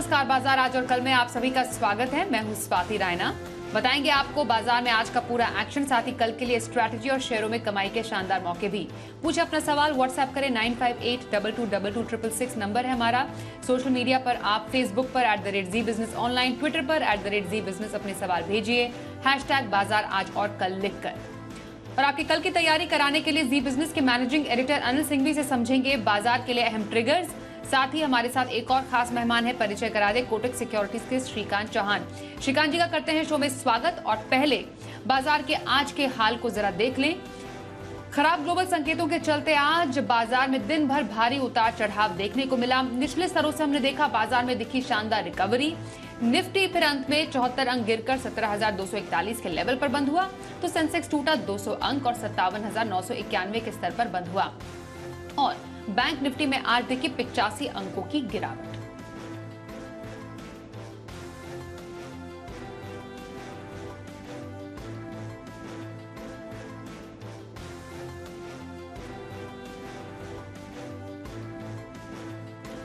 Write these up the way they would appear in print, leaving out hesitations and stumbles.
नमस्कार बाजार आज और कल में आप सभी का स्वागत है। मैं हूं स्वाति रायना। बताएंगे आपको बाजार में आज का पूरा एक्शन, साथ ही कल के लिए स्ट्रैटेजी और शेयरों में कमाई के शानदार मौके भी। पूछे अपना सवाल, व्हाट्सएप करें 9582222266 नंबर है हमारा। सोशल मीडिया पर आप फेसबुक पर @ZBusiness ऑनलाइन, ट्विटर पर @ZBusiness अपने सवाल भेजिए #बाजार आज और कल लिखकर। और आपकी कल की तैयारी कराने के लिए जी बिजनेस के मैनेजिंग एडिटर अनिल सिंघवी से समझेंगे बाजार के लिए अहम ट्रिगर्स। साथ ही हमारे साथ एक और खास मेहमान है, परिचय करा दे कोटक सिक्योरिटीज के श्रीकांत चौहान। श्रीकांत जी का करते हैं शो में स्वागत। और पहले बाजार के आज के हाल को जरा देख लें। खराब ग्लोबल संकेतों के चलते आज बाजार में दिन भर भारी उतार चढ़ाव देखने को मिला। निचले स्तरों से हमने देखा बाजार में दिखी शानदार रिकवरी। निफ्टी फिर अंत में 74 अंक गिरकर 17,241 के लेवल पर बंद हुआ, तो सेंसेक्स टूटा 200 अंक और 57,991 के स्तर पर बंद हुआ। और बैंक निफ्टी में आज देखी 85 अंकों की गिरावट।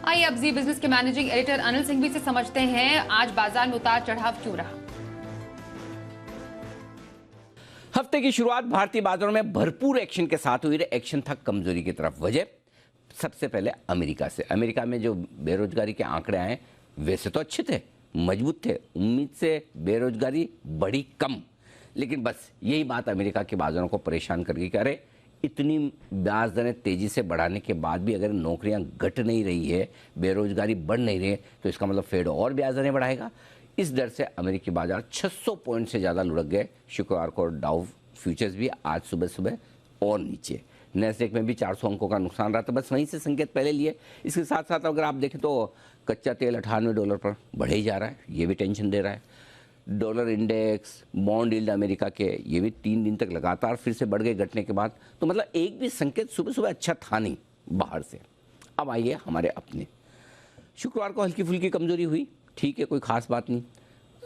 आइए अब जी बिजनेस के मैनेजिंग एडिटर अनिल सिंघवी से समझते हैं आज बाजार में उतार चढ़ाव क्यों रहा। हफ्ते की शुरुआत भारतीय बाजारों में भरपूर एक्शन के साथ हुई। एक्शन था कमजोरी की तरफ। वजह सबसे पहले अमेरिका से। अमेरिका में जो बेरोजगारी के आंकड़े आए वैसे तो अच्छे थे, मजबूत थे, उम्मीद से बेरोजगारी बढ़ी कम, लेकिन बस यही बात अमेरिका के बाजारों को परेशान कर गई कि अरे इतनी ब्याज दरें तेजी से बढ़ाने के बाद भी अगर नौकरियां घट नहीं रही है, बेरोजगारी बढ़ नहीं रही है, तो इसका मतलब फेड और ब्याज दरें बढ़ाएगा। इस डर से अमेरिकी बाजार 600 पॉइंट से ज़्यादा लुढ़क गए। शुक्रवार को डाउ फ्यूचर्स भी आज सुबह सुबह और नीचे। नैस्डैक में भी 400 अंकों का नुकसान रहा, तो बस वहीं से संकेत पहले लिए। इसके साथ साथ अगर आप देखें तो कच्चा तेल $98 पर बढ़े ही जा रहा है, ये भी टेंशन दे रहा है। Dollar index, bond yield America के, ये भी 3 दिन तक लगातार फिर से बढ़ गए घटने के बाद। तो मतलब एक भी संकेत सुबह सुबह अच्छा था नहीं बाहर से। अब आइए हमारे अपने। शुक्रवार को हल्की फुल्की कमजोरी हुई, ठीक है, कोई खास बात नहीं।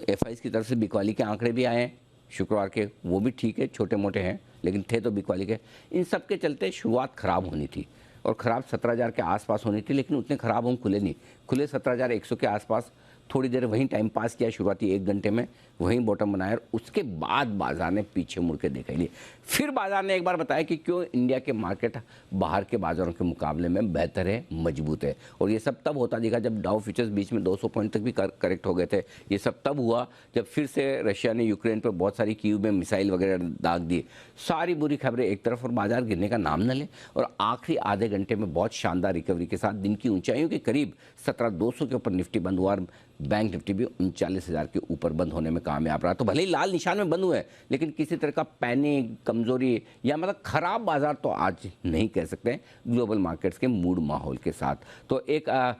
एफआईज की तरफ से बिकवाली के आंकड़े भी आए हैं शुक्रवार के, वो भी ठीक है, छोटे मोटे हैं लेकिन थे तो बिकवाली के। इन सब के चलते शुरुआत खराब होनी थी और ख़राब 17,000 के आसपास होनी थी, लेकिन उतने ख़राब हम खुले नहीं। खुले 17,100 के आसपास, थोड़ी देर वहीं टाइम पास किया शुरुआती 1 घंटे में, वहीं बॉटम बनाया और उसके बाद बाजार ने पीछे मुड़ के देखा ही नहीं। फिर बाजार ने एक बार बताया कि क्यों इंडिया के मार्केट बाहर के बाजारों के मुकाबले में बेहतर है, मजबूत है। और ये सब तब होता दिखा जब डाउ फ्यूचर्स बीच में 200 पॉइंट तक भी करेक्ट हो गए थे। ये सब तब हुआ जब फिर से रशिया ने यूक्रेन पर बहुत सारी कीव में मिसाइल वगैरह दाग दी। सारी बुरी खबरें एक तरफ और बाजार गिरने का नाम न ले। और आखिरी आधे घंटे में बहुत शानदार रिकवरी के साथ दिन की ऊंचाइयों के करीब 17,200 के ऊपर निफ्टी बंद हुआ और बैंक निफ्टी भी 39,000 के ऊपर बंद होने में कामयाब रहा। तो भले ही लाल निशान में बंद हुए, लेकिन किसी तरह का पैनिक, कमजोरी या मतलब खराब बाजार तो आज नहीं कह सकते हैं ग्लोबल मार्केट्स के मूड माहौल के साथ। तो एक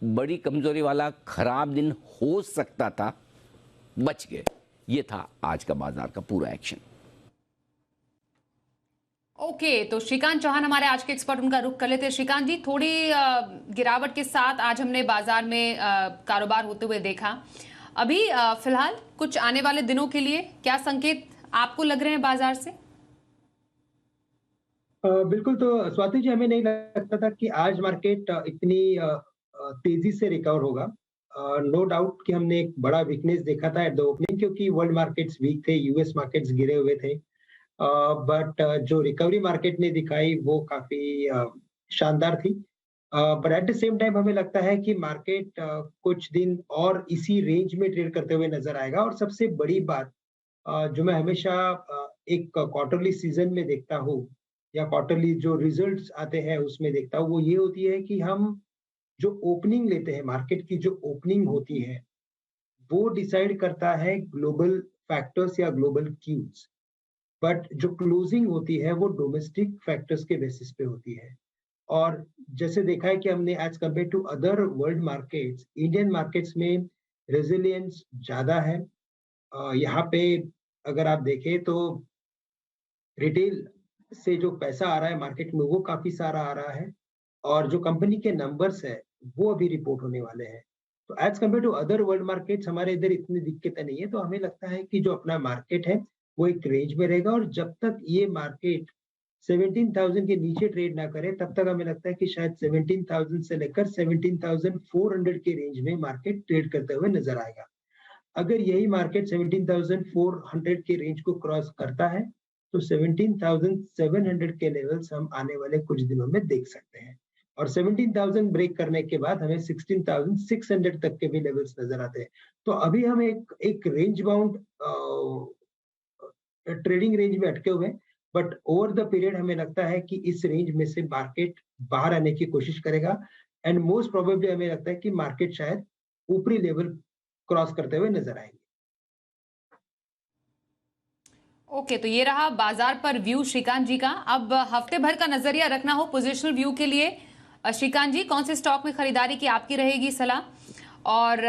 बड़ी कमजोरी वाला खराब दिन हो सकता था, बच गए। ये था आज का बाजार का पूरा एक्शन। ओके, तो श्रीकांत चौहान हमारे आज के एक्सपर्ट, उनका रुख कर लेते हैं। श्रीकांत जी, थोड़ी गिरावट के साथ आज हमने बाजार में कारोबार होते हुए देखा। अभी फिलहाल कुछ आने वाले दिनों के लिए क्या संकेत आपको लग रहे हैं बाजार से? बिल्कुल, तो स्वाति जी, हमें नहीं लगता था कि आज मार्केट इतनी तेजी से रिकवर होगा। नो डाउट कि हमने एक बड़ा वीकनेस देखा था एट द ओपनिंग, क्योंकि वर्ल्ड मार्केट्स वीक थे, यूएस मार्केट्स गिरे हुए थे। बट जो रिकवरी मार्केट ने दिखाई वो काफी शानदार थी। But at the same time हमें लगता है कि मार्केट कुछ दिन और इसी रेंज में ट्रेड करते हुए नजर आएगा। और सबसे बड़ी बात जो मैं हमेशा एक क्वार्टरली सीजन में देखता हूँ या क्वार्टरली जो रिजल्ट्स आते हैं उसमें देखता हूँ, वो ये होती है कि हम जो ओपनिंग लेते हैं, मार्केट की जो ओपनिंग होती है, वो डिसाइड करता है ग्लोबल फैक्टर्स या ग्लोबल क्यूज। बट जो क्लोजिंग होती है वो डोमेस्टिक फैक्टर्स के बेसिस पे होती है। और जैसे देखा है कि हमने as compare to other world markets, Indian markets में रेजिलियंस ज्यादा है। यहाँ पे अगर आप देखें तो रिटेल से जो पैसा आ रहा है मार्केट में वो काफी सारा आ रहा है, और जो कंपनी के नंबर्स है वो अभी रिपोर्ट होने वाले हैं। तो as compare to other world markets हमारे इधर इतनी दिक्कतें नहीं है। तो हमें लगता है कि जो अपना मार्केट है वो एक रेंज में रहेगा, और जब तक ये मार्केट 17,000 के नीचे ट्रेड ना करे, तब तक हमें लगता है कि शायद 17,000 से लेकर 17,400 के रेंज में मार्केट ट्रेड करते हुए नजर आएगा। अगर यही मार्केट 17,400 के रेंज को क्रॉस करता है तो 17,700 के लेवल्स हम आने वाले कुछ दिनों में देख सकते हैं, और 17,000 ब्रेक करने के बाद हमें 16,600 तक के भी लेवल्स नजर आते हैं। तो अभी हम एक रेंज बाउंड ट्रेडिंग रेंज में अटके हुए हैं, बट ओवर द पीरियड हमें लगता है कि इस रेंज में से मार्केट बाहर आने की कोशिश करेगा, एंड मोस्ट प्रोबेबली हमें लगता है कि मार्केट शायद ऊपरी लेवल क्रॉस करते हुए नजर आएंगे। ओके, तो ये रहा बाजार पर व्यू श्रीकांत जी का। अब हफ्ते भर का नजरिया रखना हो पोजिशनल व्यू के लिए, श्रीकांत जी कौन से स्टॉक में खरीदारी की आपकी रहेगी सलाह, और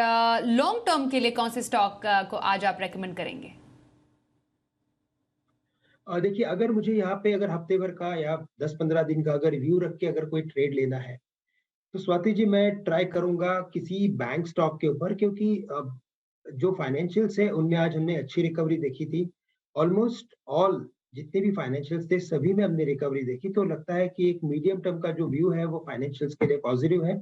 लॉन्ग टर्म के लिए कौन से स्टॉक को आज आप रेकमेंड करेंगे? देखिए, अगर मुझे यहाँ पे अगर हफ्ते भर का या 10-15 दिन का अगर व्यू रख के अगर कोई ट्रेड लेना है, तो स्वाति जी मैं ट्राई करूंगा किसी बैंक स्टॉक के ऊपर, क्योंकि जो फाइनेंशियल्स है उनमें आज हमने अच्छी रिकवरी देखी थी। ऑलमोस्ट ऑल जितने भी फाइनेंशियल्स थे सभी में हमने रिकवरी देखी, तो लगता है कि एक मीडियम टर्म का जो व्यू है वो फाइनेंशियल्स के लिए पॉजिटिव है।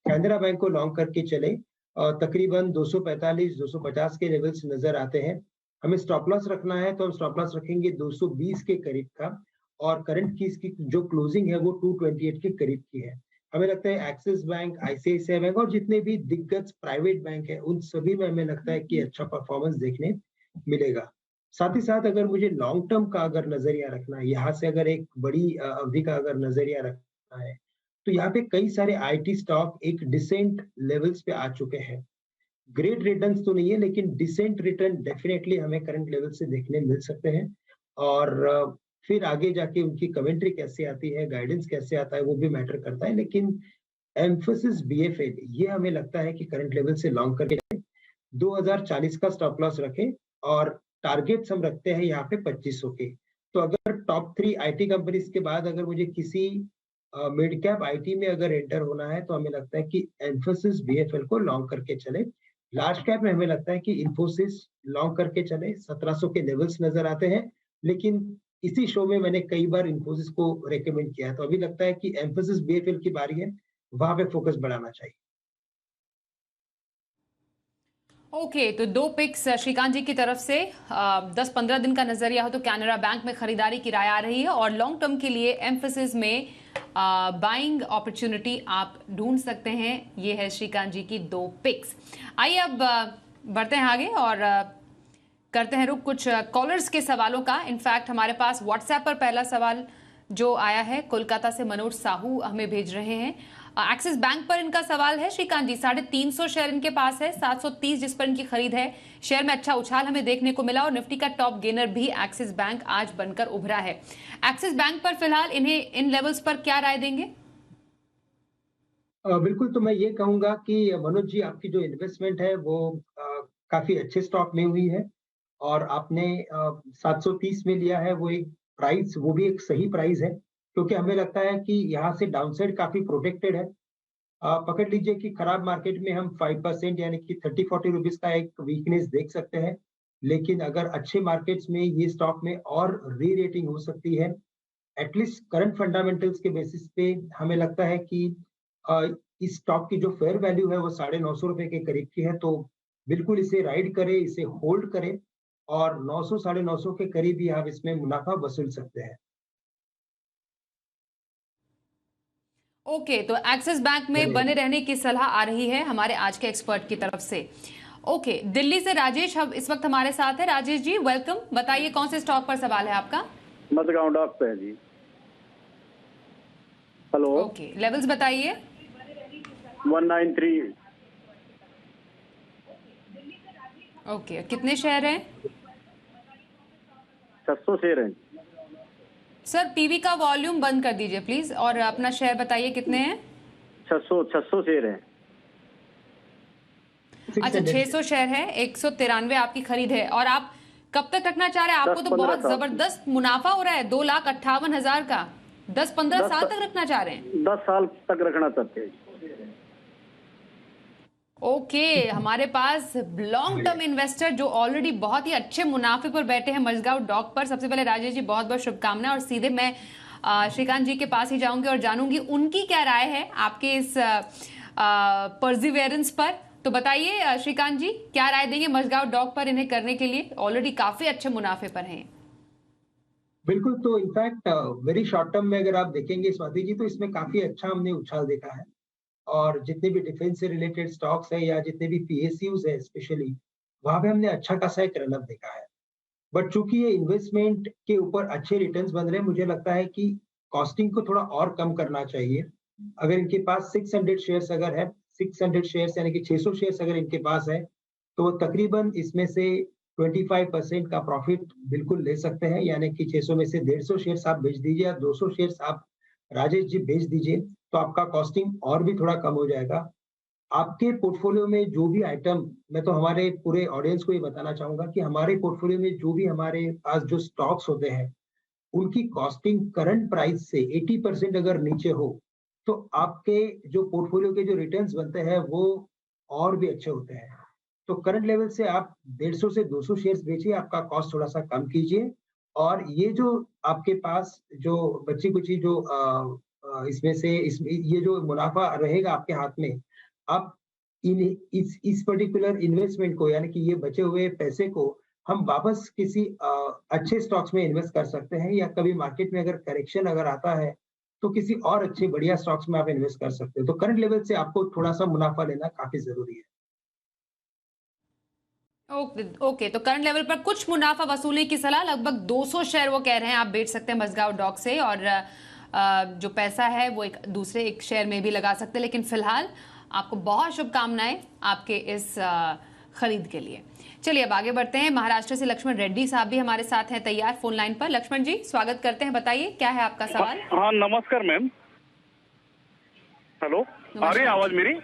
कैनरा बैंक को लॉन्ग करके चले, तकरीबन 245-250 के लेवल्स नजर आते हैं। हमें स्टॉप लॉस रखना है तो हम स्टॉप लॉस रखेंगे 220 के करीब का, और करंट की इसकी जो क्लोजिंग है वो 228 के करीब की है। हमें लगता है एक्सिस बैंक, आईसीआईसीआई बैंक और जितने भी दिग्गज प्राइवेट बैंक है उन सभी में हमें लगता है कि अच्छा परफॉर्मेंस देखने मिलेगा। साथ ही साथ अगर मुझे लॉन्ग टर्म का अगर नजरिया रखना है, यहाँ से अगर एक बड़ी अवधि का अगर नजरिया रखना है, तो यहाँ पे कई सारे आईटी स्टॉक एक डिसेंट लेवल्स पे आ चुके हैं। ग्रेट रिटर्न्स तो नहीं है, लेकिन डिसेंट रिटर्न डेफिनेटली हमें करंट लेवल से देखने मिल सकते हैं, और फिर आगे जाके उनकी कमेंट्री कैसे आती है, गाइडेंस कैसे आता है, वो भी मैटर करता है। लेकिन एम्फोसिस बीएफएल ये हमें लगता है कि करंट लेवल से लॉन्ग करके 2040 का स्टॉप लॉस रखें, और टारगेट्स हम रखते हैं यहाँ पे 2500 के। तो अगर टॉप 3 आईटी कंपनीज के बाद अगर मुझे किसी मिड कैप आईटी में अगर एंटर होना है, तो हमें लगता है कि एम्फोसिस बीएफएल को लॉन्ग करके चले। लार्ज कैप में हमें लगता है कि इन्फोसिस लॉन्ग करके चले, 1700 के लेवल्स नजर आते हैं, लेकिन इसी शो में मैंने कई बार इन्फोसिस को रेकमेंड किया है, तो अभी लगता है कि एम्फोसिस बीएफएल की बारी है, वहां पे फोकस बढ़ाना चाहिए। ओके, तो 2 पिक्स श्रीकांत जी की तरफ से 10-15 दिन का नजरिया हो तो कैनरा बैंक में खरीदारी की राय आ रही है, और लॉन्ग टर्म के लिए एम्फोसिस में बाइंग अपॉर्चुनिटी आप ढूंढ सकते हैं। ये है श्रीकांत जी की 2 पिक्स। आइए अब बढ़ते हैं आगे और करते हैं रुक कुछ कॉलर्स के सवालों का। इनफैक्ट हमारे पास व्हाट्सएप पर पहला सवाल जो आया है, कोलकाता से मनोज साहू हमें भेज रहे हैं। एक्सिस बैंक पर इनका सवाल है श्रीकांत जी, 350 शेयर इनके पास है, 730 जिस पर इनकी खरीद है। शेयर में अच्छा उछाल हमें देखने को मिला, और निफ्टी का टॉप गेनर भी एक्सिस बैंक आज बनकर उभरा है। एक्सिस बैंक पर फिलहाल इन्हें इन लेवल्स पर क्या राय देंगे? बिल्कुल, तो मैं ये कहूंगा कि मनोज जी आपकी जो इन्वेस्टमेंट है वो काफी अच्छे स्टॉक में हुई है, और आपने 730 में लिया है, वो एक प्राइस, वो भी एक सही प्राइस है, क्योंकि हमें लगता है कि यहाँ से डाउनसाइड काफी प्रोटेक्टेड है। पकड़ लीजिए कि खराब मार्केट में हम 5% यानी कि 30-40 रुपीज का एक वीकनेस देख सकते हैं, लेकिन अगर अच्छे मार्केट्स में ये स्टॉक में और री रेटिंग हो सकती है। एटलीस्ट करंट फंडामेंटल्स के बेसिस पे हमें लगता है कि इस स्टॉक की जो फेयर वैल्यू है वो 950 रुपए के करीब की है, तो बिल्कुल इसे राइड करें, इसे होल्ड करें, और 900-950 के करीब ही आप इसमें मुनाफा वसूल सकते हैं। ओके, तो एक्सिस बैंक में बने रहने की सलाह आ रही है हमारे आज के एक्सपर्ट की तरफ से। ओके, दिल्ली से राजेश अब इस वक्त हमारे साथ है। राजेश जी वेलकम, बताइए कौन से स्टॉक पर सवाल है आपका? मडगांव डॉक पे है जी। हेलो, ओके, लेवल्स बताइए। 193। ओके, कितने शेयर हैं? 600 शेयर हैं। सर टीवी का वॉल्यूम बंद कर दीजिए प्लीज, और अपना शेयर बताइए कितने हैं? 600 शेयर हैं। अच्छा, 600 शेयर है, 193 आपकी खरीद है, और आप कब तक रखना चाह रहे हैं? आपको तो बहुत जबरदस्त मुनाफा हो रहा है, 2,58,000 का। 10-15 साल तक रखना चाह रहे हैं? 10 साल तक रखना चाहते हैं। ओके, हमारे पास लॉन्ग टर्म इन्वेस्टर जो ऑलरेडी बहुत ही अच्छे मुनाफे पर बैठे हैं मजगांव डॉक पर। सबसे पहले राजेश जी बहुत बहुत शुभकामनाएं, और सीधे मैं श्रीकांत जी के पास ही जाऊंगी और जानूंगी उनकी क्या राय है आपके इस परसिवियरेंस पर। तो बताइए श्रीकांत जी, क्या राय देंगे मझगांव डॉक पर इन्हें करने के लिए? ऑलरेडी काफी अच्छे मुनाफे पर हैं। बिल्कुल, तो इनफैक्ट वेरी शॉर्ट टर्म में अगर आप देखेंगे स्वाति जी, तो इसमें काफी अच्छा हमने उछाल देखा है। और जितने भी डिफेंस से रिलेटेड स्टॉक्स है या जितने भी पीएसयूज है स्पेशली, वहां पे हमने अच्छा खासा एक रनअप देखा है। बट चूंकि ये इन्वेस्टमेंट के ऊपर अच्छे रिटर्न्स बन रहे हैं, मुझे लगता है कि कॉस्टिंग को थोड़ा और कम करना चाहिए। अगर इनके पास 600 शेयर्स अगर है, 600 शेयर्स यानी कि 600 शेयर्स अगर इनके पास है, तो वो तकरीबन इसमें से 25% का प्रॉफिट बिल्कुल ले सकते हैं। यानी कि 600 में से 150 शेयर्स आप बेच दीजिए या 200 शेयर्स आप राजेश जी बेच दीजिए, तो आपका कॉस्टिंग और भी थोड़ा कम हो जाएगा। आपके पोर्टफोलियो में जो भी आइटम, मैं तो हमारे पूरे ऑडियंस को ये बताना चाहूंगा कि हमारे पोर्टफोलियो में जो भी हमारे पास जो स्टॉक्स होते हैं, उनकी कॉस्टिंग करंट प्राइस से 80% अगर नीचे हो, तो आपके जो पोर्टफोलियो के जो रिटर्न्स बनते हैं वो और भी अच्छे होते हैं। तो करंट लेवल से आप 150 से 200 शेयर्स बेचिए, आपका कॉस्ट थोड़ा सा कम कीजिए। और ये जो आपके पास जो बची कुची जो इसमें से ये जो मुनाफा रहेगा आपके हाथ में, आप इन इस पर्टिकुलर इन्वेस्टमेंट को, यानी कि ये बचे हुए पैसे को हम वापस किसी अच्छे स्टॉक्स में इन्वेस्ट कर सकते हैं, या कभी मार्केट में अगर करेक्शन अगर आता है तो किसी और अच्छे बढ़िया स्टॉक्स में आप इन्वेस्ट कर सकते हो। तो करंट लेवल से आपको थोड़ा सा मुनाफा लेना काफी जरूरी है। ओके, तो करंट लेवल पर कुछ मुनाफा वसूलने की सलाह, लगभग 200 शेयर वो कह रहे हैं आप बेच सकते हैं मझगांव डॉक से, और जो पैसा है वो एक दूसरे एक शेयर में भी लगा सकते हैं। लेकिन फिलहाल आपको बहुत शुभकामनाएं आपके इस खरीद के लिए। चलिए अब आगे बढ़ते हैं। महाराष्ट्र से लक्ष्मण रेड्डी साहब भी हमारे साथ हैं तैयार फोन लाइन पर। लक्ष्मण जी, स्वागत करते हैं, बताइए क्या है आपका सवाल। हाँ नमस्कार मैम। हेलो, आ रही है आवाज मेरी?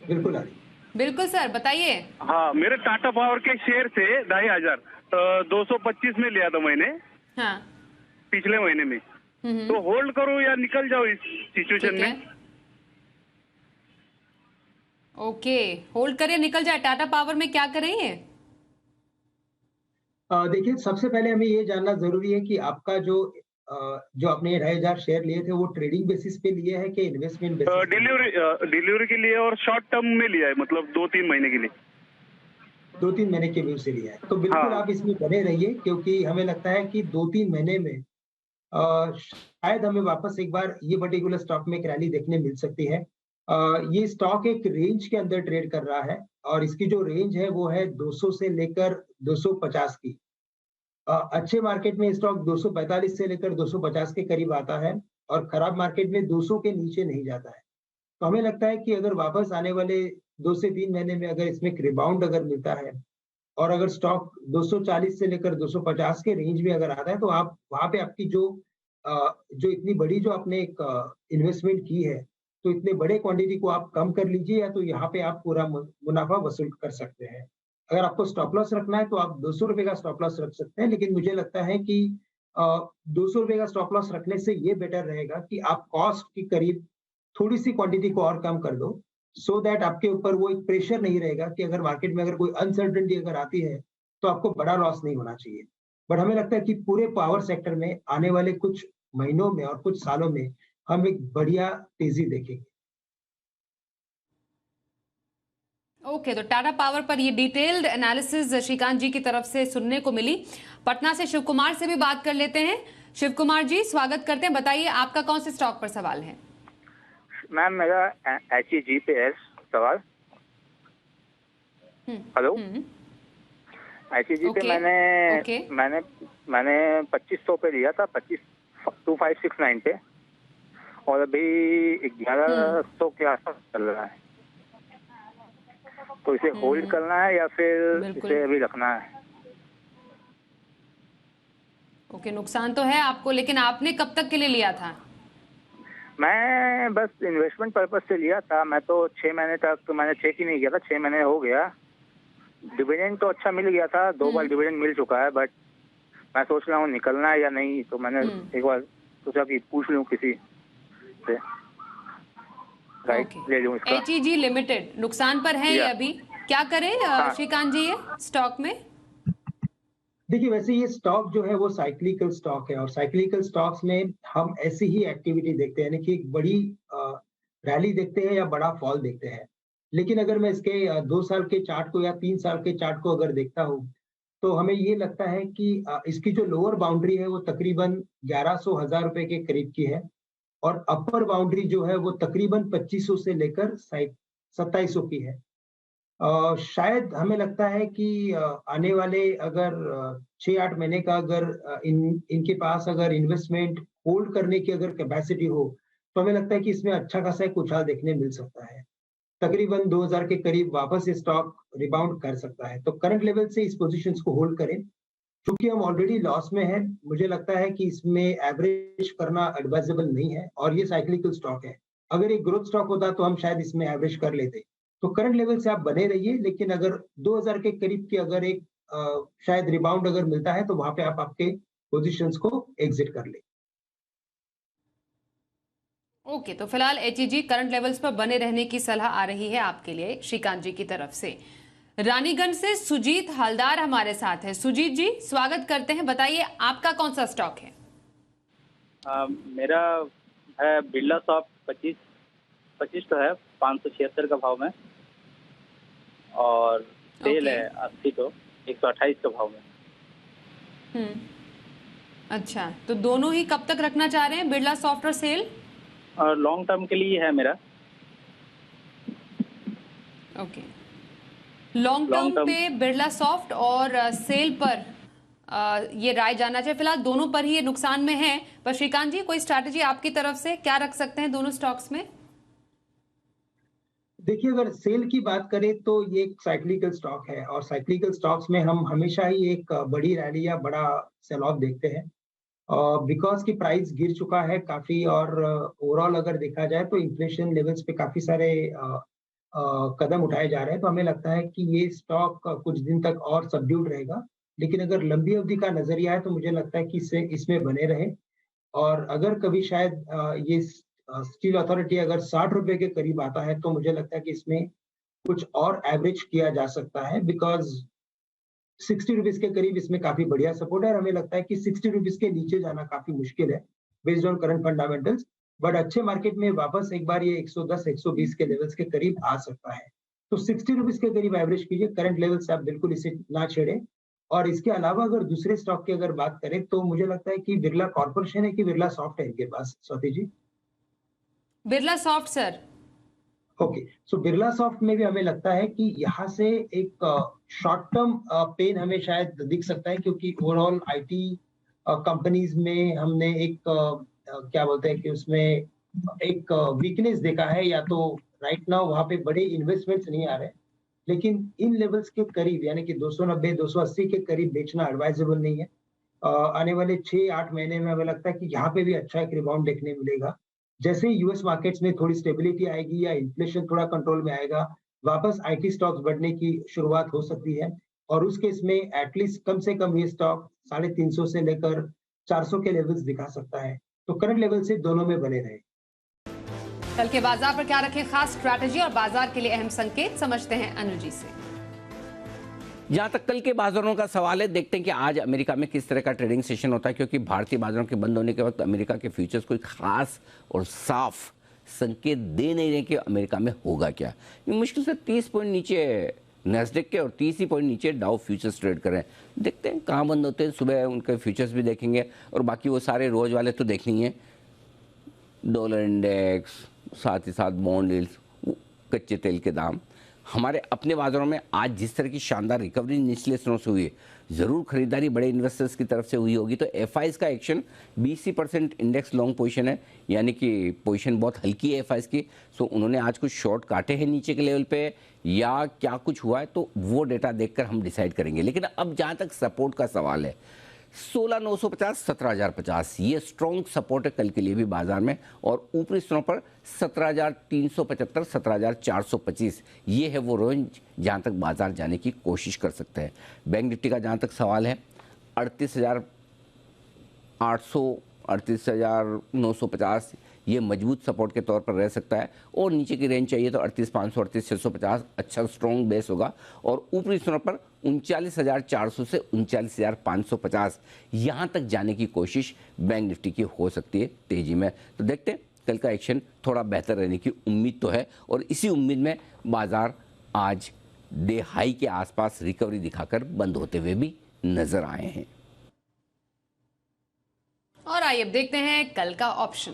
बिल्कुल आ रही। बिल्कुल सर, बताइए। हाँ, मेरे टाटा पावर के शेयर थे 25,000, 225 में लिया था मैंने। हाँ, पिछले महीने में। तो होल्ड करूं या निकल जाओ इस सिचुएशन में? ओके, होल्ड करिए, निकल जाए। टाटा पावर में क्या करेंगे? देखिए, सबसे पहले हमें ये जानना जरूरी है कि आपका जो आपने 2,500 शेयर लिए थे, वो ट्रेडिंग बेसिस पे लिए हैं कि इन्वेस्टमेंट बेसिस? डिलीवरी के लिए और शॉर्ट टर्म में लिया है, मतलब 2-3 महीने के लिए। 2-3 महीने के व्यू से लिया है, तो बिल्कुल हाँ। आप इसमें बने रहिए, क्योंकि हमें लगता है कि 2-3 महीने में शायद हमें वापस एक बार ये पर्टिकुलर स्टॉक में एक रैली देखने मिल सकती है। ये स्टॉक एक रेंज के अंदर ट्रेड कर रहा है, और इसकी जो रेंज है वो है 200 से लेकर 250 की। अच्छे मार्केट में स्टॉक 245 से लेकर 250 के करीब आता है, और खराब मार्केट में 200 के नीचे नहीं जाता है। तो हमें लगता है कि अगर वापस आने वाले 2 से 3 महीने में अगर इसमें एक रिबाउंड अगर मिलता है, और अगर स्टॉक 240 से लेकर 250 के रेंज में अगर आता है, तो आप वहां पे आपकी जो इतनी बड़ी जो आपने एक इन्वेस्टमेंट की है, तो इतने बड़े क्वांटिटी को आप कम कर लीजिए, या तो यहाँ पे आप पूरा मुनाफा वसूल कर सकते हैं। अगर आपको स्टॉप लॉस रखना है तो आप 200 रुपए का स्टॉप लॉस रख सकते हैं, लेकिन मुझे लगता है कि 200 रुपए का स्टॉप लॉस रखने से ये बेटर रहेगा कि आप कॉस्ट की करीब थोड़ी सी क्वांटिटी को और कम कर दो, सो दैट आपके ऊपर वो एक प्रेशर नहीं रहेगा कि अगर मार्केट में अगर कोई अनसर्टेनिटी अगर आती है तो आपको बड़ा लॉस नहीं होना चाहिए। बट हमें लगता है कि पूरे पावर सेक्टर में आने वाले कुछ महीनों में और कुछ सालों में हम एक बढ़िया तेजी देखेंगे। ओके, तो टाटा पावर पर ये डिटेल्ड एनालिसिस श्रीकांत जी की तरफ से सुनने को मिली। पटना से शिव कुमार से भी बात कर लेते हैं। शिव कुमार जी, स्वागत करते हैं, बताइए आपका कौन से स्टॉक पर सवाल है? मैम, मेरा HEG पे है सवाल। हेलो, HEG पे मैंने 2500 पे लिया था, 2569 पे, और अभी 1100 के आसपास चल रहा है। तो इसे होल्ड करना है या फिर इसे अभी रखना है? ओके, नुकसान तो है आपको, लेकिन आपने कब तक के लिए लिया था? मैं बस इन्वेस्टमेंट पर्पज से लिया था। मैं तो 6 महीने तक, तो मैंने चेक ही नहीं किया था, 6 महीने हो गया। डिविडेंड तो अच्छा मिल गया था, 2 बार डिविडेंड मिल चुका है, बट मैं सोच रहा हूँ निकलना है या नहीं। तो मैंने एक बार सोचा कि पूछ लूँ किसी से, ले लूँ इसका। HEG लिमिटेड नुकसान पर है ये अभी, क्या करें श्रीकांत जी ये स्टॉक में? देखिए वैसे ये स्टॉक जो है वो साइक्लिकल स्टॉक है और साइक्लिकल स्टॉक्स में हम ऐसी ही एक्टिविटी देखते हैं, यानी कि एक बड़ी रैली देखते हैं या बड़ा फॉल देखते हैं। लेकिन अगर मैं इसके 2 साल के चार्ट को या 3 साल के चार्ट को अगर देखता हूँ, तो हमें ये लगता है कि इसकी जो लोअर बाउंड्री है वो तकरीबन 1100 हज़ार रुपए के करीब की है और अपर बाउंड्री जो है वो तकरीबन 2500 से लेकर 2700 की है। शायद हमें लगता है कि आने वाले अगर 6-8 महीने का अगर इनके पास अगर इन्वेस्टमेंट होल्ड करने की अगर कैपेसिटी हो, तो हमें लगता है कि इसमें अच्छा खासा एक उछाल देखने मिल सकता है। तकरीबन 2000 के करीब वापस ये स्टॉक रिबाउंड कर सकता है। तो करंट लेवल से इस पोज़ीशंस को होल्ड करें। चूँकि हम ऑलरेडी लॉस में हैं, मुझे लगता है कि इसमें एवरेज करना एडवाइजेबल नहीं है और ये साइक्लिकल स्टॉक है। अगर ये ग्रोथ स्टॉक होता तो हम शायद इसमें एवरेज कर लेते। तो करंट लेवल से आप बने रहिए, लेकिन अगर 2000 के करीब की अगर एक शायद रिबाउंड अगर मिलता है तो वहाँ पे आप आपके पोज़ीशंस को एग्ज़िट कर लें। ओके, तो फिलहाल एचईजी करंट लेवल्स पर बने रहने की सलाह आ रही है आपके लिए श्रीकांत जी की तरफ से। रानीगंज से सुजीत हलदार हमारे साथ है। सुजीत जी, स्वागत करते हैं। बताइए आपका कौन सा स्टॉक है? मेरा है बिरला सॉफ्ट 25 तो है 576 का भाव में, और सेल है 80 तो 128 का भाव में। अच्छा, तो दोनों ही कब तक रखना चाह रहे हैं, बिरला सॉफ्ट और सेल? और लॉन्ग टर्म के लिए है मेरा। ओके, लॉन्ग टर्म पे बिरला सॉफ्ट और सेल पर ये राय जानना चाहिए। फिलहाल दोनों पर ही ये नुकसान में है, पर श्रीकांत जी कोई स्ट्रैटेजी आपकी तरफ से क्या रख सकते हैं दोनों स्टॉक्स में? देखिए अगर सेल की बात करें तो ये एक साइक्लिकल स्टॉक है और साइक्लिकल स्टॉक्स में हम हमेशा ही एक बड़ी रैली या बड़ा सेल ऑफ देखते हैं। बिकॉज की प्राइस गिर चुका है काफी और ओवरऑल अगर देखा जाए तो इन्फ्लेशन लेवल्स पे काफी सारे कदम उठाए जा रहे हैं, तो हमें लगता है कि ये स्टॉक कुछ दिन तक और सबड्यूड रहेगा। लेकिन अगर लंबी अवधि का नजरिया है तो मुझे लगता है कि इसमें बने रहे और अगर कभी शायद ये स्टील अथॉरिटी अगर 60 रुपए के करीब आता है तो मुझे लगता है कि इसमें कुछ और एवरेज किया जा सकता है, बिकॉज 60 रुपीज के करीब इसमें काफी बढ़िया सपोर्ट है और हमें लगता है कि 60 रुपीज के नीचे जाना काफी मुश्किल है based on current fundamentals. But अच्छे मार्केट में वापस एक बार ये 110-120 के लेवल्स के करीब आ सकता है। तो 60 रुपीज के करीब एवरेज कीजिए, करंट लेवल से आप बिल्कुल इसे ना छेड़ें। और इसके अलावा अगर दूसरे स्टॉक की अगर बात करें तो मुझे लगता है कि बिरला कॉर्पोरेशन है कि बिरला सॉफ्ट है इनके पास, Swati ji? Birlasoft sir. Okay, so Birlasoft में भी हमें लगता है कि यहाँ से एक शॉर्ट टर्म पेन हमें शायद दिख सकता है, क्योंकि ओवरऑल आईटी कंपनीज में हमने एक क्या बोलते हैं कि उसमें एक वीकनेस देखा है, या तो राइट नाउ वहाँ पे बड़े इन्वेस्टमेंट्स नहीं आ रहे, लेकिन इन लेवल्स के करीब यानी कि 290-280 के करीब बेचना एडवाइजेबल नहीं है। आने वाले 6-8 महीने में हमें लगता है कि यहाँ पे भी अच्छा एक रिबाउंड देखने मिलेगा। जैसे ही यूएस मार्केट्स में थोड़ी स्टेबिलिटी आएगी या इन्फ्लेशन थोड़ा कंट्रोल में आएगा, वापस आईटी स्टॉक्स बढ़ने की शुरुआत हो सकती है और उस केस में एटलीस्ट कम से कम ये स्टॉक 350 से लेकर 400 के लेवल्स दिखा सकता है। तो करंट लेवल से दोनों में बने रहे। कल के बाजार पर क्या रखें खास स्ट्रैटेजी और बाजार के लिए अहम संकेत, समझते हैं अनुज जी से। जहाँ तक कल के बाजारों का सवाल है, देखते हैं कि आज अमेरिका में किस तरह का ट्रेडिंग सेशन होता है, क्योंकि भारतीय बाजारों के बंद होने के वक्त अमेरिका के फ्यूचर्स कोई खास और साफ संकेत दे नहीं रहे कि अमेरिका में होगा क्या। मुश्किल से 30 पॉइंट नीचे नैस्डैक के और 30 ही पॉइंट नीचे डाउ फ्यूचर्स ट्रेड कर रहे हैं। देखते हैं कहाँ बंद होते हैं। सुबह उनके फ्यूचर्स भी देखेंगे और बाकी वो सारे रोज वाले तो देखेंगे, डॉलर इंडेक्स, साथ ही साथ बॉन्ड यील्ड्स, कच्चे तेल के दाम। हमारे अपने बाजारों में आज जिस तरह की शानदार रिकवरी निचले स्तरों से हुई है, ज़रूर खरीदारी बड़े इन्वेस्टर्स की तरफ से हुई होगी। तो एफआईज का एक्शन 20% इंडेक्स लॉन्ग पोजीशन है, यानी कि पोजीशन बहुत हल्की है एफआईज की। सो उन्होंने आज कुछ शॉर्ट काटे हैं नीचे के लेवल पे या क्या कुछ हुआ है, तो वो डेटा देखकर हम डिसाइड करेंगे। लेकिन अब जहाँ तक सपोर्ट का सवाल है, 16,950 17,050 ये स्ट्रॉन्ग सपोर्ट है कल के लिए भी बाजार में, और ऊपरी स्तरों पर 17,375 17,425 ये है वो रेंज जहाँ तक बाजार जाने की कोशिश कर सकते हैं। बैंक निफ्टी का जहाँ तक सवाल है, 38,800 38,950 ये मजबूत सपोर्ट के तौर पर रह सकता है, और नीचे की रेंज चाहिए तो 38,500 38,650 अच्छा स्ट्रॉन्ग बेस होगा, और ऊपरी स्तरों पर 39,400 से 39,550 यहाँ तक जाने की कोशिश बैंक निफ्टी की हो सकती है तेजी में। तो देखते हैं, कल का एक्शन थोड़ा बेहतर रहने की उम्मीद तो है और इसी उम्मीद में बाजार आज डे हाई के आसपास रिकवरी दिखाकर बंद होते हुए भी नजर आए हैं। और आइए अब देखते हैं कल का ऑप्शन।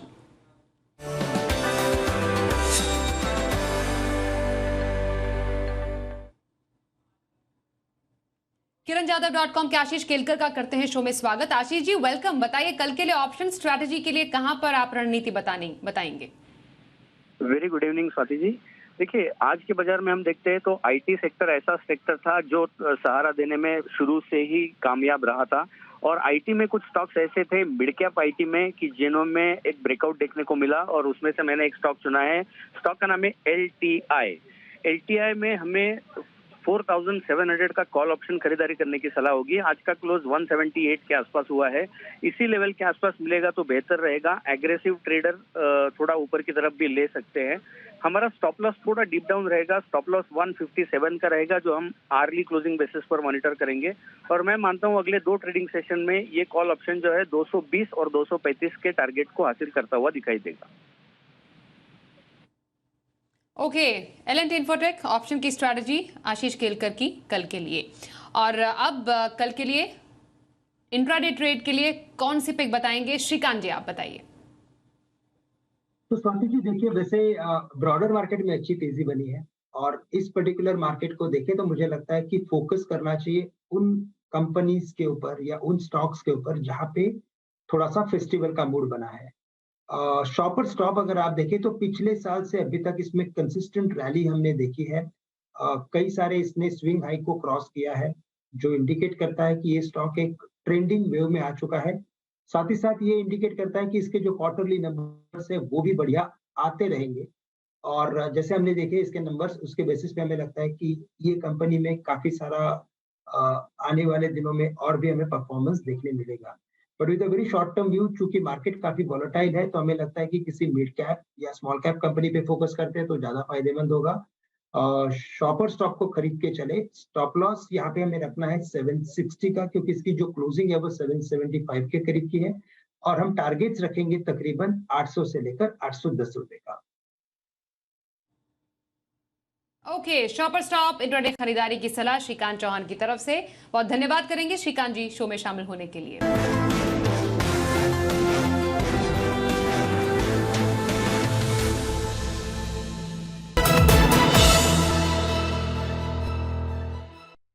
kiranjadhav.com के आशीष केलकर का करते हैं शो में स्वागत। आशीष जी वेलकम, बताइए कल के लिए ऑप्शन स्ट्रैटेजी के लिए कहां पर आप रणनीति बताएंगे? Very good evening Swati ji. देखिए, आज के बाजार में हम देखते हैं तो आईटी सेक्टर ऐसा सेक्टर था जो सहारा देने में शुरू से ही कामयाब रहा था और आईटी में कुछ स्टॉक्स ऐसे थे मिड कैप आईटी में कि जिन्होंने एक ब्रेकआउट देखने को मिला और उसमें से मैंने एक स्टॉक चुना है। स्टॉक का नाम है एलटीआई। एलटीआई में हमें 4,700 का कॉल ऑप्शन खरीदारी करने की सलाह होगी। आज का क्लोज 178 के आसपास हुआ है, इसी लेवल के आसपास मिलेगा तो बेहतर रहेगा। एग्रेसिव ट्रेडर थोड़ा ऊपर की तरफ भी ले सकते हैं। हमारा स्टॉप लॉस थोड़ा डीप डाउन रहेगा, स्टॉप लॉस 157 का रहेगा जो हम आर्ली क्लोजिंग बेसिस पर मॉनिटर करेंगे और मैं मानता हूं अगले 2 ट्रेडिंग सेशन में ये कॉल ऑप्शन जो है 220 और 235 के टारगेट को हासिल करता हुआ दिखाई देगा। ओके, L&T इन्फोटेक ऑप्शन की स्ट्रैटेजी आशीष केलकर की कल के लिए। और अब कल के लिए इंट्राडे ट्रेड के लिए कौन सी पिक बताएंगे? श्रीकांत जी आप बताइए। तो स्वाति जी देखिए, वैसे ब्रॉडर मार्केट में अच्छी तेजी बनी है और इस पर्टिकुलर मार्केट को देखें तो मुझे लगता है कि फोकस करना चाहिए उन कंपनीज के ऊपर या उन स्टॉक्स के ऊपर जहां पे थोड़ा सा फेस्टिवल का मूड बना है। शॉपर स्टॉप अगर आप देखें तो पिछले साल से अभी तक इसमें कंसिस्टेंट रैली हमने देखी है। कई सारे इसने स्विंग हाई को क्रॉस किया है जो इंडिकेट करता है कि ये स्टॉक एक ट्रेंडिंग वेव में आ चुका है। साथ ही साथ ये इंडिकेट करता है कि इसके जो क्वार्टरली नंबर्स है वो भी बढ़िया आते रहेंगे और जैसे हमने देखे इसके नंबर्स, उसके बेसिस पे हमें लगता है कि ये कंपनी में काफी सारा आने वाले दिनों में और भी हमें परफॉर्मेंस देखने मिलेगा। But with a very short term view, चूंकि मार्केट काफी वॉलेटाइल है तो हमें लगता है कि किसी मिड कैप या स्मॉल कैप कंपनी पे फोकस करते हैं तो ज्यादा फायदेमंद होगा। शॉपर स्टॉक को खरीद के चले। स्टॉप लॉस यहाँ पे हमें रखना है 760 का, क्योंकि इसकी जो क्लोजिंग है वो 775 के करीब की है और हम टारगेट्स रखेंगे तकरीबन 800 से लेकर 810 रुपए का। ओके, शॉपर स्टॉप इंट्राडे खरीदारी की सलाह श्रीकांत चौहान की तरफ से। बहुत धन्यवाद करेंगे श्रीकांत जी शो में शामिल होने के लिए।